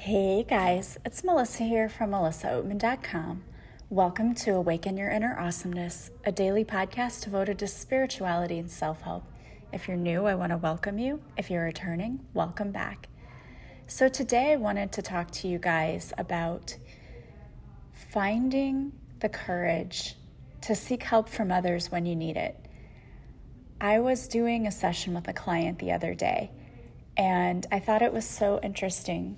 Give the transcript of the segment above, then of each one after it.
Hey guys, it's Melissa here from melissaoatman.com. Welcome to Awaken Your Inner Awesomeness, a daily podcast devoted to spirituality and self-help. If you're new, I want to welcome you. If you're returning, welcome back. So today I wanted to talk to you guys about finding the courage to seek help from others when you need it. I was doing a session with a client the other day, and I thought it was so interesting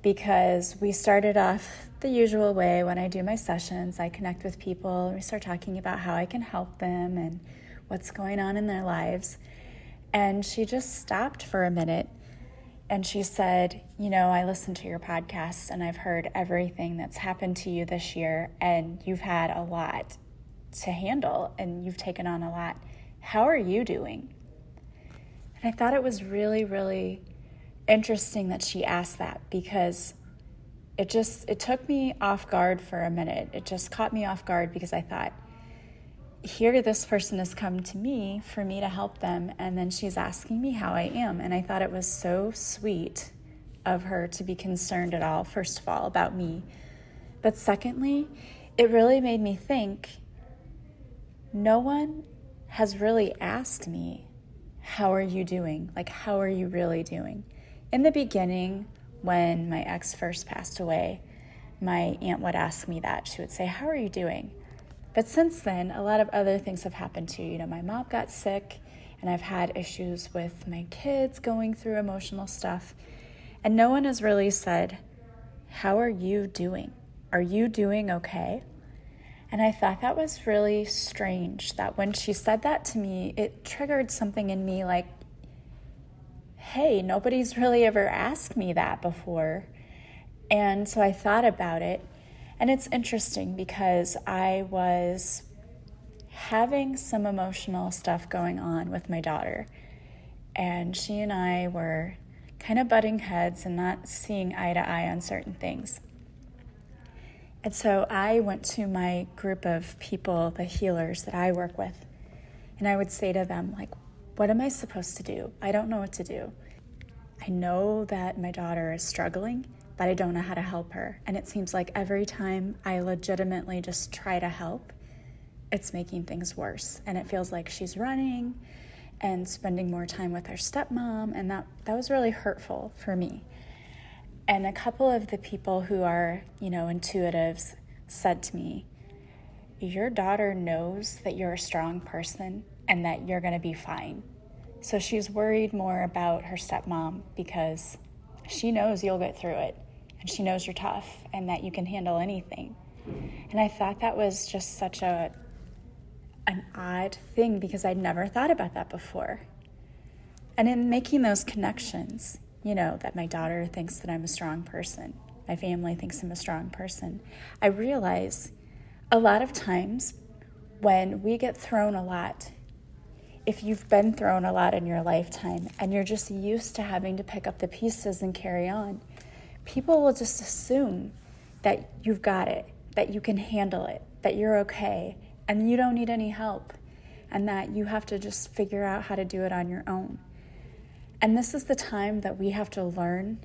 because we started off the usual way. When I do my sessions, I connect with people and we start talking about how I can help them and what's going on in their lives. And she just stopped for a minute and she said, I listened to your podcast and I've heard everything that's happened to you this year, and you've had a lot to handle and you've taken on a lot. How are you doing? And I thought it was really, really interesting that she asked that, because it took me off guard for a minute. It just caught me off guard because I thought, here this person has come to me for me to help them, and then she's asking me how I am. And I thought it was so sweet of her to be concerned at all, first of all, about me. But secondly, it really made me think, no one has really asked me, how are you doing? Like, how are you really doing? In the beginning, when my ex first passed away, my aunt would ask me that. She would say, how are you doing? But since then, a lot of other things have happened too. My mom got sick, and I've had issues with my kids going through emotional stuff. And no one has really said, how are you doing? Are you doing okay? And I thought that was really strange, that when she said that to me, it triggered something in me like, hey, nobody's really ever asked me that before. And so I thought about it, and it's interesting because I was having some emotional stuff going on with my daughter, and she and I were kind of butting heads and not seeing eye to eye on certain things. And so I went to my group of people, the healers that I work with, and I would say to them, like, what am I supposed to do? I don't know what to do. I know that my daughter is struggling, but I don't know how to help her. And it seems like every time I legitimately just try to help, it's making things worse. And it feels like she's running and spending more time with her stepmom, and that was really hurtful for me. And a couple of the people who are, intuitives said to me, your daughter knows that you're a strong person and that you're going to be fine. So she's worried more about her stepmom because she knows you'll get through it, and she knows you're tough and that you can handle anything. And I thought that was just such an odd thing, because I'd never thought about that before. And in making those connections, that my daughter thinks that I'm a strong person, my family thinks I'm a strong person, I realize a lot of times when we get thrown a lot, if you've been thrown a lot in your lifetime and you're just used to having to pick up the pieces and carry on, people will just assume that you've got it, that you can handle it, that you're okay, and you don't need any help, and that you have to just figure out how to do it on your own. And this is the time that we have to learn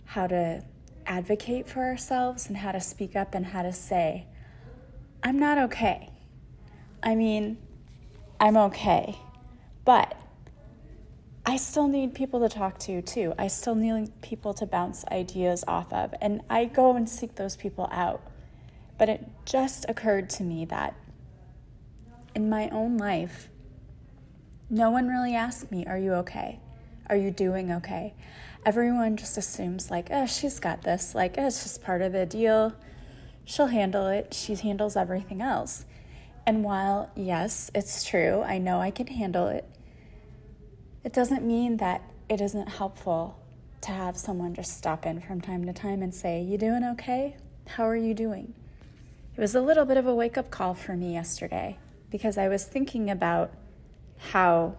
how to advocate for ourselves and how to speak up and how to say, I'm not okay. I'm okay, but I still need people to talk to too. I still need people to bounce ideas off of, and I go and seek those people out. But it just occurred to me that in my own life, no one really asked me, are you okay? Are you doing okay? Everyone just assumes like, she's got this. Like, it's just part of the deal. She'll handle it. She handles everything else. And while, yes, it's true, I know I can handle it, it doesn't mean that it isn't helpful to have someone just stop in from time to time and say, you doing okay? How are you doing? It was a little bit of a wake-up call for me yesterday, because I was thinking about how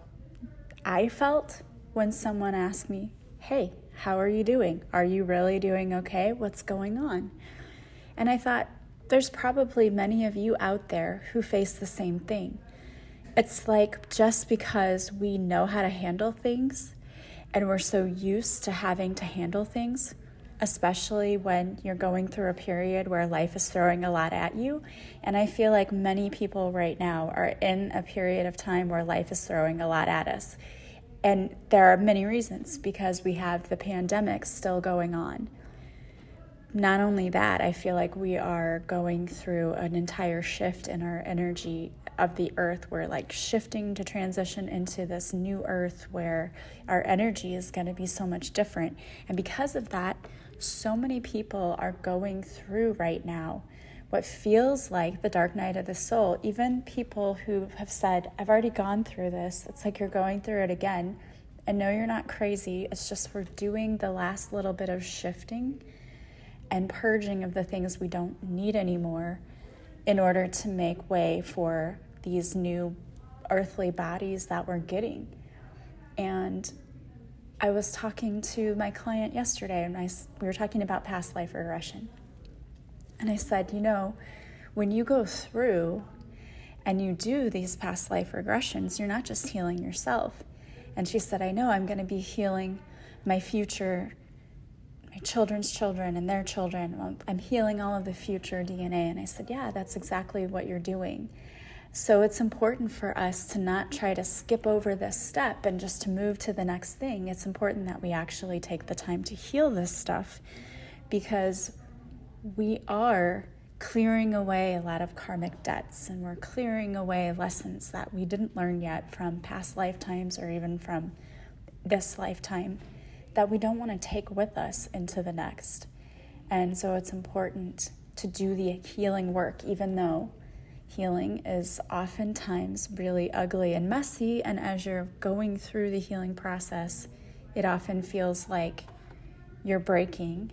I felt when someone asked me, hey, how are you doing? Are you really doing okay? What's going on? And I thought, there's probably many of you out there who face the same thing. It's like, just because we know how to handle things and we're so used to having to handle things, especially when you're going through a period where life is throwing a lot at you. And I feel like many people right now are in a period of time where life is throwing a lot at us. And there are many reasons, because we have the pandemic still going on. Not only that, I feel like we are going through an entire shift in our energy of the earth. We're like shifting to transition into this new earth where our energy is going to be so much different. And because of that, so many people are going through right now what feels like the dark night of the soul. Even people who have said, I've already gone through this. It's like you're going through it again. And no, you're not crazy. It's just we're doing the last little bit of shifting and purging of the things we don't need anymore in order to make way for these new earthly bodies that we're getting. And I was talking to my client yesterday, and we were talking about past life regression. And I said, when you go through and you do these past life regressions, you're not just healing yourself. And she said, I know I'm going to be healing my future, my children's children and their children. I'm healing all of the future DNA. And I said, yeah, that's exactly what you're doing. So it's important for us to not try to skip over this step and just to move to the next thing. It's important that we actually take the time to heal this stuff, because we are clearing away a lot of karmic debts, and we're clearing away lessons that we didn't learn yet from past lifetimes or even from this lifetime that we don't want to take with us into the next. And so it's important to do the healing work, even though healing is oftentimes really ugly and messy. And as you're going through the healing process, it often feels like you're breaking,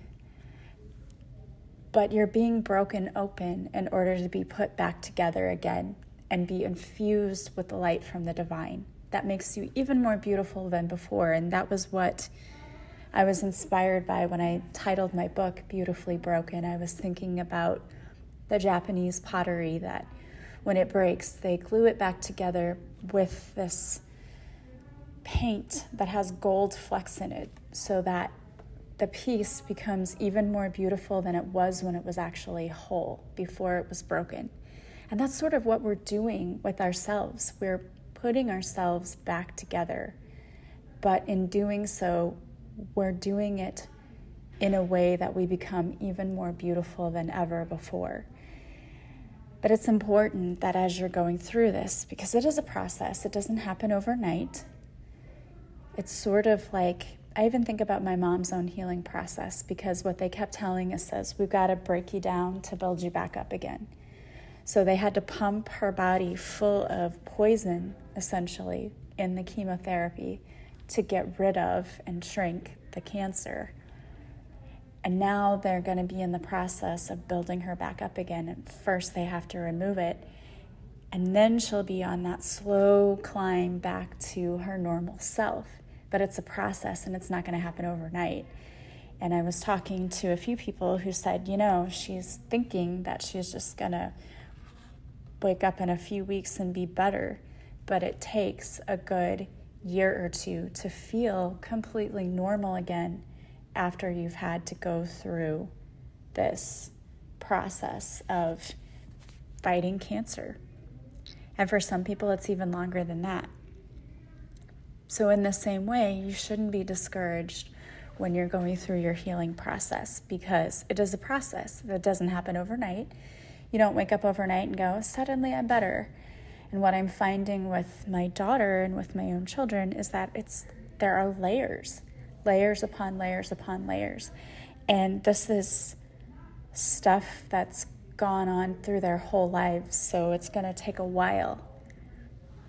but you're being broken open in order to be put back together again and be infused with the light from the divine. That makes you even more beautiful than before. And that was what I was inspired by when I titled my book Beautifully Broken. I was thinking about the Japanese pottery that when it breaks, they glue it back together with this paint that has gold flecks in it so that the piece becomes even more beautiful than it was when it was actually whole, before it was broken. And that's sort of what we're doing with ourselves. We're putting ourselves back together. But in doing so, we're doing it in a way that we become even more beautiful than ever before. But it's important that as you're going through this, because it is a process, it doesn't happen overnight. It's sort of like, I even think about my mom's own healing process, because what they kept telling us is, we've got to break you down to build you back up again. So they had to pump her body full of poison, essentially, in the chemotherapy to get rid of and shrink the cancer. And now they're going to be in the process of building her back up again. And first they have to remove it. And then she'll be on that slow climb back to her normal self. But it's a process, and it's not going to happen overnight. And I was talking to a few people who said, she's thinking that she's just going to wake up in a few weeks and be better. But it takes a good year or two to feel completely normal again after you've had to go through this process of fighting cancer. And for some people, it's even longer than that. So in the same way, you shouldn't be discouraged when you're going through your healing process, because it is a process that doesn't happen overnight. You don't wake up overnight and go, suddenly I'm better. And what I'm finding with my daughter and with my own children is that there are layers upon layers upon layers. And this is stuff that's gone on through their whole lives. So it's going to take a while.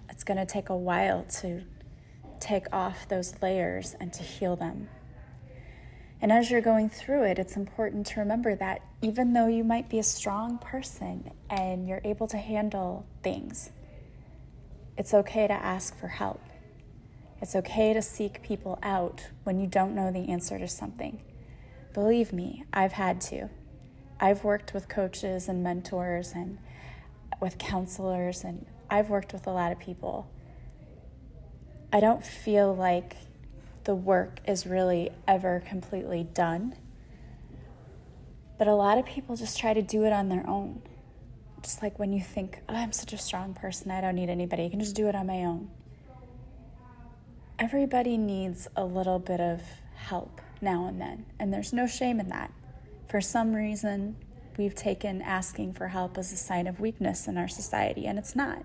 It's going to take a while to take off those layers and to heal them. And as you're going through it, it's important to remember that even though you might be a strong person and you're able to handle things, it's okay to ask for help. It's okay to seek people out when you don't know the answer to something. Believe me, I've had to. I've worked with coaches and mentors and with counselors, and I've worked with a lot of people. I don't feel like the work is really ever completely done But a lot of people just try to do it on their own. Just like when you think, oh, I'm such a strong person, I don't need anybody, I can just do it on my own. Everybody needs a little bit of help now and then, and there's no shame in that. For some reason, we've taken asking for help as a sign of weakness in our society, and it's not.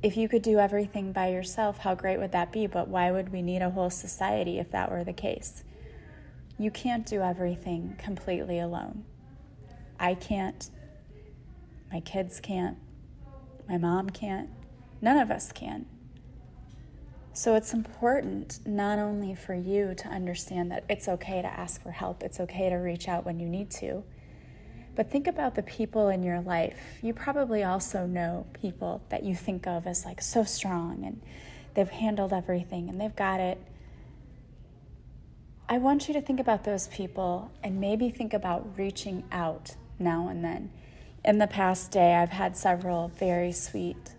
If you could do everything by yourself, how great would that be? But why would we need a whole society if that were the case? You can't do everything completely alone. I can't. My kids can't. My mom can't. None of us can. So it's important not only for you to understand that it's okay to ask for help, it's okay to reach out when you need to, but think about the people in your life. You probably also know people that you think of as like so strong and they've handled everything and they've got it. I want you to think about those people and maybe think about reaching out now and then. In the past day, I've had several very sweet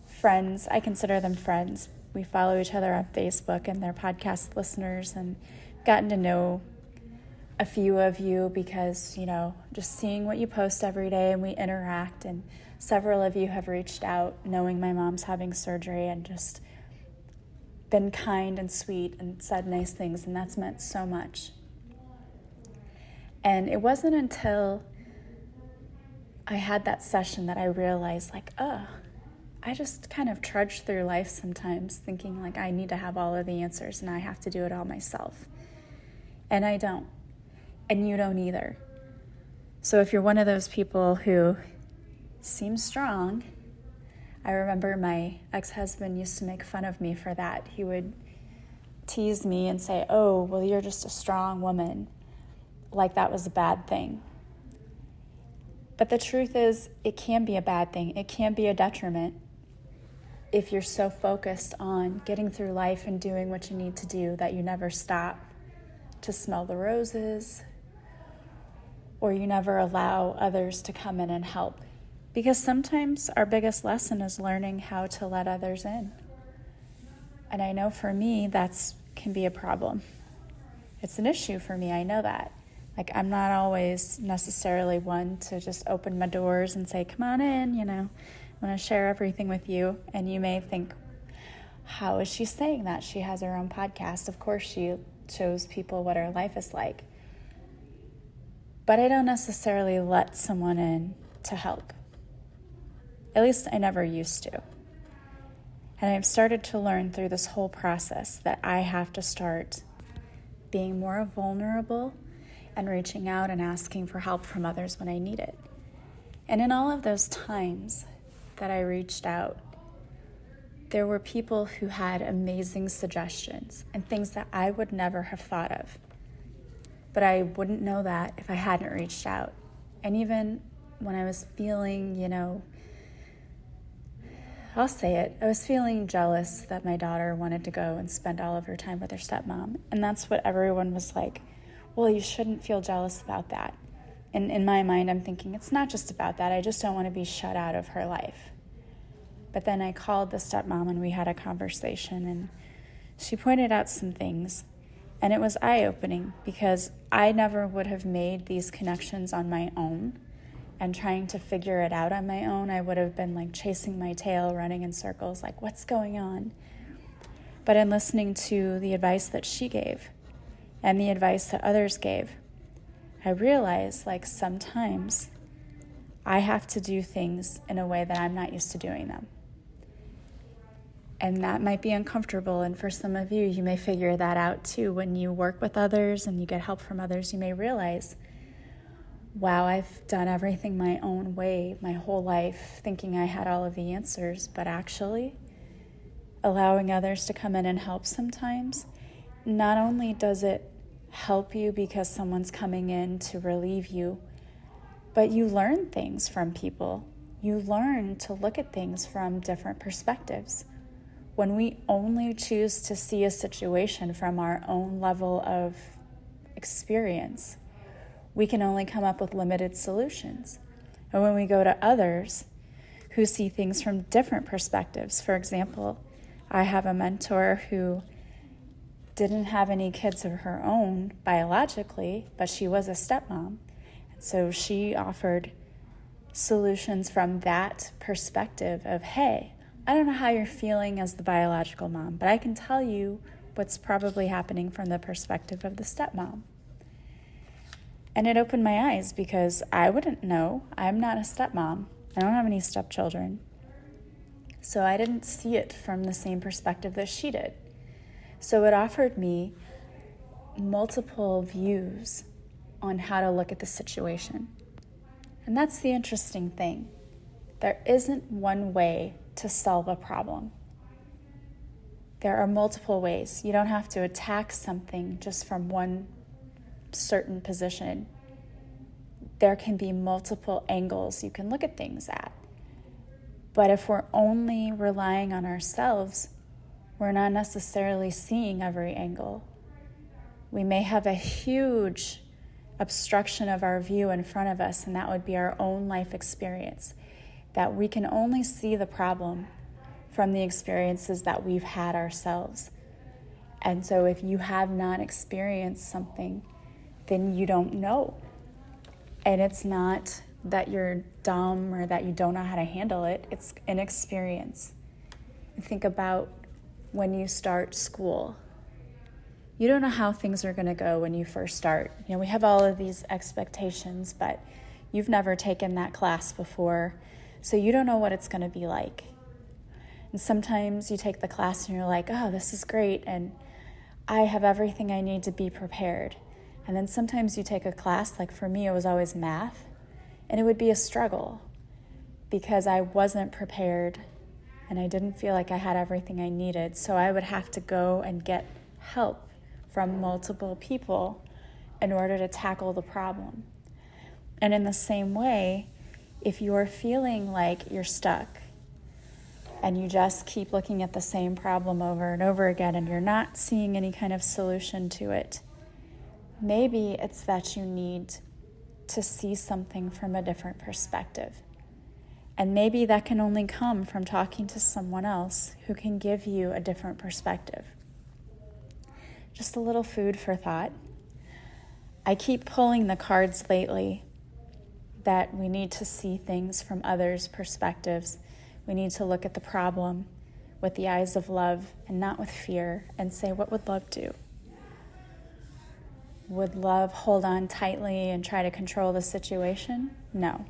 friends. I consider them friends. We follow each other on Facebook and they're podcast listeners, and gotten to know a few of you because, just seeing what you post every day and we interact, and several of you have reached out knowing my mom's having surgery and just been kind and sweet and said nice things, and that's meant so much. And it wasn't until I had that session that I realized I just kind of trudge through life sometimes thinking like I need to have all of the answers and I have to do it all myself. And I don't. And you don't either. So if you're one of those people who seems strong, I remember my ex-husband used to make fun of me for that. He would tease me and say, oh, well, you're just a strong woman, like that was a bad thing. But the truth is, it can be a bad thing. It can be a detriment if you're so focused on getting through life and doing what you need to do that you never stop to smell the roses, or you never allow others to come in and help. Because sometimes our biggest lesson is learning how to let others in. And I know for me, that can be a problem. It's an issue for me, I know that. Like, I'm not always necessarily one to just open my doors and say, come on in, I want to share everything with you. And you may think, how is she saying that? She has her own podcast. Of course, she shows people what her life is like. But I don't necessarily let someone in to help. At least I never used to. And I've started to learn through this whole process that I have to start being more vulnerable and reaching out and asking for help from others when I need it. And in all of those times that I reached out, there were people who had amazing suggestions and things that I would never have thought of. But I wouldn't know that if I hadn't reached out. And even when I was feeling, I'll say it, I was feeling jealous that my daughter wanted to go and spend all of her time with her stepmom. And that's what everyone was like, well, you shouldn't feel jealous about that. And in my mind, I'm thinking, it's not just about that. I just don't want to be shut out of her life. But then I called the stepmom and we had a conversation, and she pointed out some things. And it was eye-opening because I never would have made these connections on my own and trying to figure it out on my own. I would have been like chasing my tail, running in circles, like, what's going on? But in listening to the advice that she gave and the advice that others gave, I realized like sometimes I have to do things in a way that I'm not used to doing them. And that might be uncomfortable. And for some of you, you may figure that out too. When you work with others and you get help from others, you may realize, wow, I've done everything my own way my whole life, thinking I had all of the answers, but actually allowing others to come in and help sometimes, not only does it help you because someone's coming in to relieve you, but you learn things from people. You learn to look at things from different perspectives. When we only choose to see a situation from our own level of experience, we can only come up with limited solutions. And when we go to others who see things from different perspectives, for example, I have a mentor who didn't have any kids of her own biologically, but she was a stepmom. So she offered solutions from that perspective of, hey, I don't know how you're feeling as the biological mom, but I can tell you what's probably happening from the perspective of the stepmom. And it opened my eyes because I wouldn't know. I'm not a stepmom. I don't have any stepchildren. So I didn't see it from the same perspective that she did. So it offered me multiple views on how to look at the situation. And that's the interesting thing. There isn't one way to solve a problem. There are multiple ways. You don't have to attack something just from one certain position. There can be multiple angles you can look at things at. But if we're only relying on ourselves, we're not necessarily seeing every angle. We may have a huge obstruction of our view in front of us, and that would be our own life experience, that we can only see the problem from the experiences that we've had ourselves. And so if you have not experienced something, then you don't know. And it's not that you're dumb or that you don't know how to handle it. It's an experience. Think about when you start school. You don't know how things are going to go when you first start. We have all of these expectations, but you've never taken that class before, so you don't know what it's going to be like. And sometimes you take the class and you're like, oh, this is great, and I have everything I need to be prepared. And then sometimes you take a class, like for me, it was always math, and it would be a struggle because I wasn't prepared and I didn't feel like I had everything I needed. So I would have to go and get help from multiple people in order to tackle the problem. And in the same way, if you're feeling like you're stuck and you just keep looking at the same problem over and over again and you're not seeing any kind of solution to it, maybe it's that you need to see something from a different perspective. And maybe that can only come from talking to someone else who can give you a different perspective. Just a little food for thought. I keep pulling the cards lately that we need to see things from others' perspectives. We need to look at the problem with the eyes of love and not with fear, and say, what would love do? Would love hold on tightly and try to control the situation? No,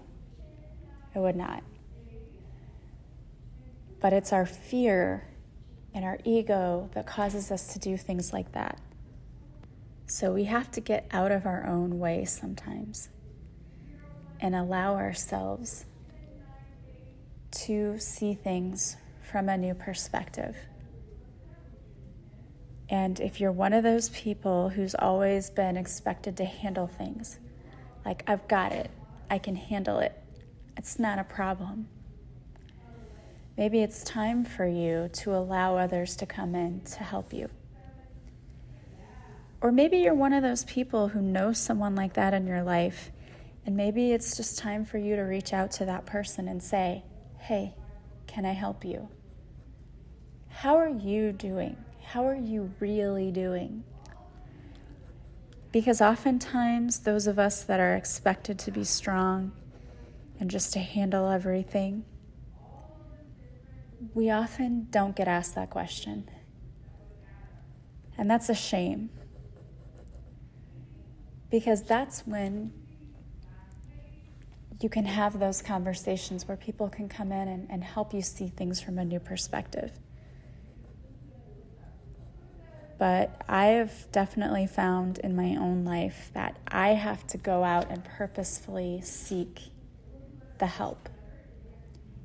it would not. But it's our fear and our ego that causes us to do things like that. So we have to get out of our own way sometimes and allow ourselves to see things from a new perspective. And if you're one of those people who's always been expected to handle things, like, I've got it, I can handle it, it's not a problem. Maybe it's time for you to allow others to come in to help you. Or maybe you're one of those people who knows someone like that in your life, and maybe it's just time for you to reach out to that person and say, hey, can I help you? How are you doing? How are you really doing? Because oftentimes those of us that are expected to be strong and just to handle everything, we often don't get asked that question. And that's a shame. Because that's when you can have those conversations where people can come in and help you see things from a new perspective. But I have definitely found in my own life that I have to go out and purposefully seek the help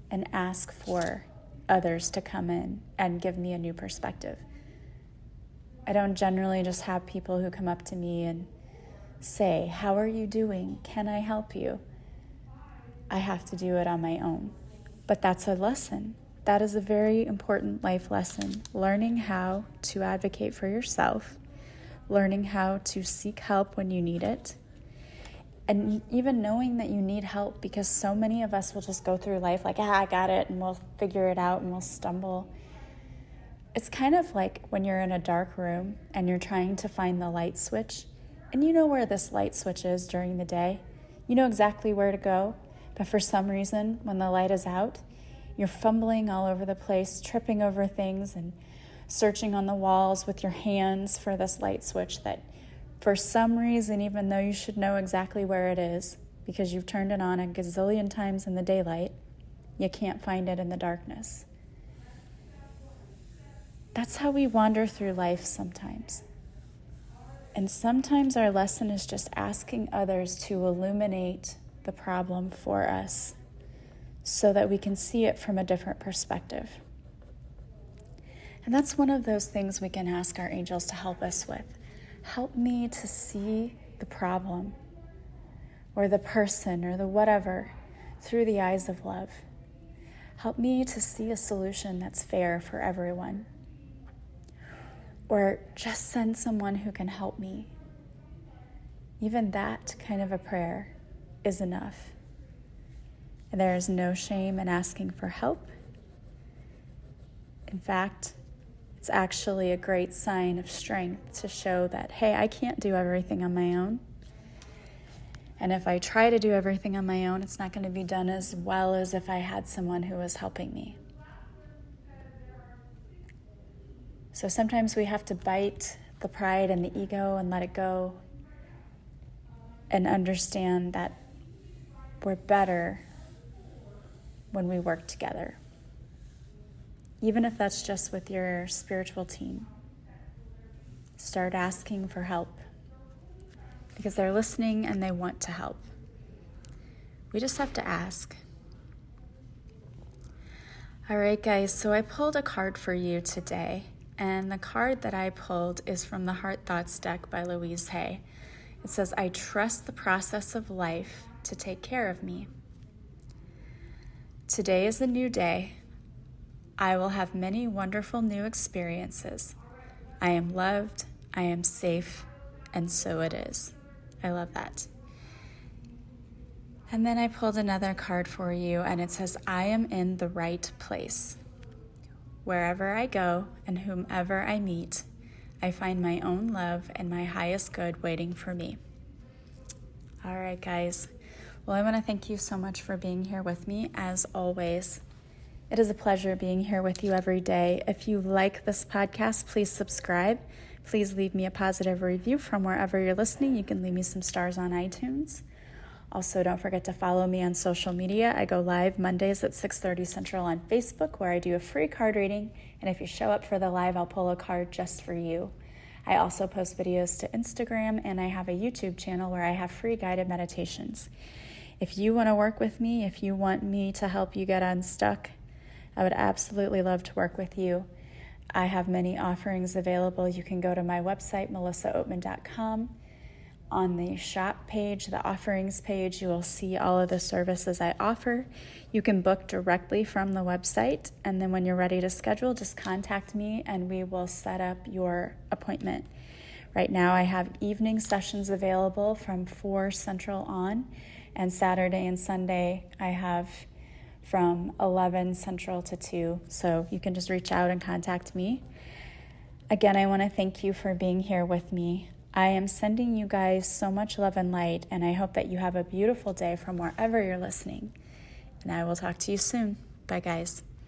and ask for others to come in and give me a new perspective. I don't generally just have people who come up to me and say, how are you doing? Can I help you? I have to do it on my own. But that's a lesson. That is a very important life lesson. Learning how to advocate for yourself, learning how to seek help when you need it, and even knowing that you need help, because so many of us will just go through life like, I got it, and we'll figure it out and we'll stumble. It's kind of like when you're in a dark room and you're trying to find the light switch, and you know where this light switch is during the day. You know exactly where to go, but for some reason, when the light is out, you're fumbling all over the place, tripping over things and searching on the walls with your hands for this light switch that for some reason, even though you should know exactly where it is, because you've turned it on a gazillion times in the daylight, you can't find it in the darkness. That's how we wander through life sometimes. And sometimes our lesson is just asking others to illuminate the problem for us so that we can see it from a different perspective. And that's one of those things we can ask our angels to help us with. Help me to see the problem or the person or the whatever through the eyes of love. Help me to see a solution that's fair for everyone. Or just send someone who can help me. Even that kind of a prayer is enough. There is no shame in asking for help. In fact, it's actually a great sign of strength to show that, hey, I can't do everything on my own. And if I try to do everything on my own, it's not going to be done as well as if I had someone who was helping me. So sometimes we have to bite the pride and the ego and let it go and understand that we're better when we work together. Even if that's just with your spiritual team. Start asking for help because they're listening and they want to help. We just have to ask. All right, guys, so I pulled a card for you today, and the card that I pulled is from the Heart Thoughts deck by Louise Hay. It says, I trust the process of life to take care of me. Today is a new day. I will have many wonderful new experiences. I am loved, I am safe, and so it is. I love that. And then I pulled another card for you, and it says, I am in the right place. Wherever I go and whomever I meet, I find my own love and my highest good waiting for me. All right, guys. Well, I want to thank you so much for being here with me, as always. It is a pleasure being here with you every day. If you like this podcast, please subscribe. Please leave me a positive review from wherever you're listening. You can leave me some stars on iTunes. Also, don't forget to follow me on social media. I go live Mondays at 6:30 Central on Facebook, where I do a free card reading. And if you show up for the live, I'll pull a card just for you. I also post videos to Instagram, and I have a YouTube channel where I have free guided meditations. If you want to work with me, if you want me to help you get unstuck, I would absolutely love to work with you. I have many offerings available. You can go to my website, melissaoatman.com. On the shop page, the offerings page, you will see all of the services I offer. You can book directly from the website, and then when you're ready to schedule, just contact me and we will set up your appointment. Right now I have evening sessions available from 4 Central on, and Saturday and Sunday I have from 11 Central to 2, so you can just reach out and contact me. Again, I want to thank you for being here with me. I am sending you guys so much love and light, and I hope that you have a beautiful day from wherever you're listening. And I will talk to you soon. Bye, guys.